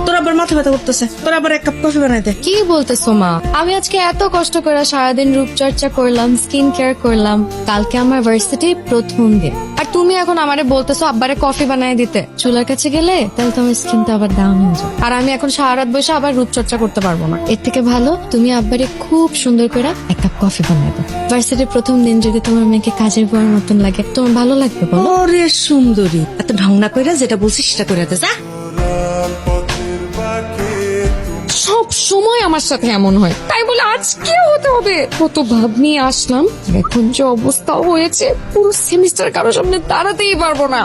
তোর আবার মাথা ব্যথা করতেছে, তোর আবার এক কাপ কফি বানাই দে। কি বলতেছো মা? আমি আজকে এত কষ্ট করে সারাদিন রূপচর্চা করলাম, স্কিন কেয়ার করলাম, কালকে আমার ভার্সিটির প্রথম দিন, আর তুমি এখন আমারে বলতেছো আব্বারে কফি বানাই দিতে। চুলার কাছে গেলে তাহলে তোমার স্কিনটা আবার ডাউন হয়ে যাবে, আর আমি এখন সারা রাত বসে আবার রূপচর্চা করতে পারবো না। এর থেকে ভালো তুমি আব্বারে খুব সুন্দর করে এক কাপ কফি বানাই দাও। ভার্সিটির প্রথম দিন যদি তোমার মেয়েকে কাজের বউয়ের মতন লাগে, তোমার ভালো লাগবে বলো? ওরে সুন্দরী, এত ঢংনা কইরা যেটা বলছিস সেটা কইরা দে যা। সব সময় আমার সাথে এমন হয়, তাই বলে আজকে হতে হবে? কত ভাব নিয়ে আসলাম, এখন যে অবস্থা হয়েছে, পুরো সেমিস্টার কারোর সামনে দাঁড়াতেই পারবো না।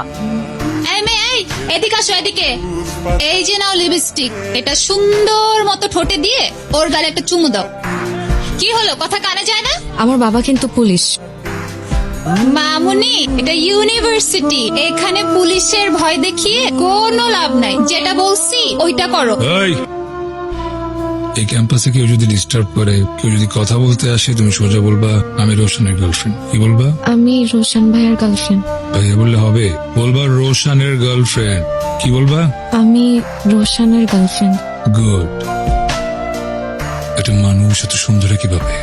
এই মেয়ে, এই এদিকে আসো, এদিকে। এই যে নাও লিপস্টিক, এটা সুন্দর মতো ঠোঁটে দিয়ে ওর গালে একটা চুমু দাও। কি হলো, কথা কানে যায় না? আমার বাবা কিন্তু পুলিশ। মামুনি, এটা ইউনিভার্সিটি, এখানে পুলিশের ভয় দেখিয়ে কোনো লাভ নাই। যেটা বলছি ওইটা করো। এই ক্যাম্পাসে কেউ যদি ডিস্টার্ব করে, কেউ যদি কথা বলতে আসে, তুমি সোজা বলবা আমি রোশনের গার্লফ্রেন্ড। কি বলবা? আমি রোশন ভাইয়ের গার্লফ্রেন্ড। ভাইয়া বললে হবে? বলবা রোশনের গার্লফ্রেন্ড। কি বলবা? আমি রোশনের গার্লফ্রেন্ড। গুড। একটা মানুষ এত সুন্দর কিভাবে?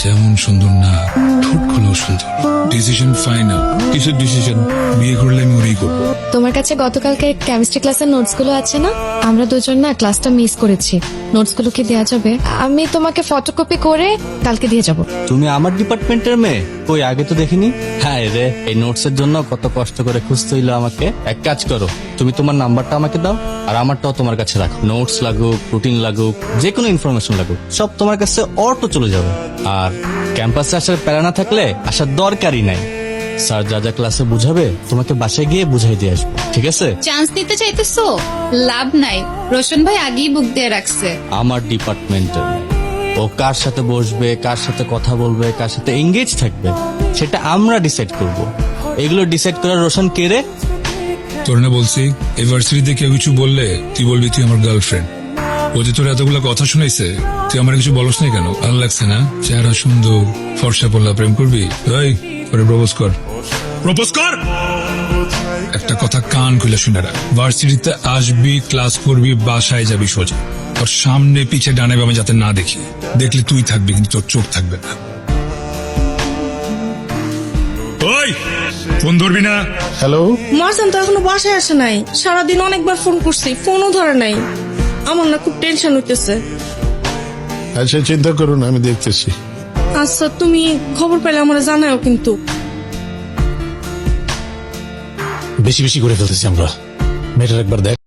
যেমন সুন্দর না, ঠোঁট গুলো সুন্দর। Decision final. কিসের ডিসিশন? বিয়ে করলে আমি ওরই করবো। তোমার কাছে গতকালকে কেমিস্ট্রি ক্লাসের নোটস গুলো আছে না? আমরা দুজন না ক্লাসটা মিস করেছি, নোটস গুলো কি দেওয়া যাবে? আমি তোমাকে ফটোকপি করে কালকে দিয়ে যাব। তুমি আমার ডিপার্টমেন্টের মেয়ে? কই, আগে তো দেখিনি। হ্যাঁ রে, এই নোটস এর জন্য কত কষ্ট করে খুঁজতে হইলো আমাকে। এক কাজ করো, তুমি তোমার নাম্বারটা আমাকে দাও, আর আমারটাও তোমার কাছে রাখো। নোটস লাগুক, রুটিন লাগুক, যে কোনো ইনফরমেশন লাগুক, সব তোমার কাছে অটো চলে যাবে। আর ক্যাম্পাসে আসার প্যারা না থাকলে আসার দরকারই নাই। স্যার যা যা ক্লাসে বুঝাবে তোমাকে বাসায় গিয়ে বুঝাই দিয়ে আসবো, ঠিক আছে? চান্স নিতে চাইতেছো? লাভ নাই, রোশন ভাই আগেই বুক দিয়ে রাখছে। আমার ডিপার্টমেন্টের মেয়ে, ও কার সাথে বসবে, কার সাথে কথা বলবে, কার সাথে এঙ্গেজ থাকবে, সেটা আমরা ডিসাইড করব। এগুলো ডিসাইড করার রোশন কে রে? তোর না বলছি, ইউনিভার্সিটিতে কেউ কিছু বললে তুই বলবি তুই আমার গার্লফ্রেন্ড। ও যে তোর এতগুলো কথা শুনাইছে, তুই আমার কিছু বলস নাই কেন? ভালো লাগছে না? চেহারা সুন্দর, ফর্সা পড়লা, প্রেম করবি? এই ওরে প্রপোজ কর, প্রপোজ কর। একটা কথা কান খুলে শুনে রাখ, ভার্সিটিতে আসবি, ক্লাস করবি, বাসায় যাবি সোজা। ওর সামনে পিছে ডানে বামে যাতে না দেখি। দেখলে তুই থাকবি কিন্তু তোর চোখ থাকবে না। ওই ফোন ধরবি না। হ্যালো, মারজান তো এখনো বাসায় আসে নাই, সারাদিন অনেকবার ফোন করছি, ফোনও ধরে নাই। আমার না খুব টেনশন হইতেছে। আচ্ছা চিন্তা করুন, আমি দেখতেছি। আচ্ছা, তুমি খবর পেলে আমার জানাও কিন্তু। বেশি বেশি করে ফেলতেছি আমরা, মেয়েটার একবার দেখ।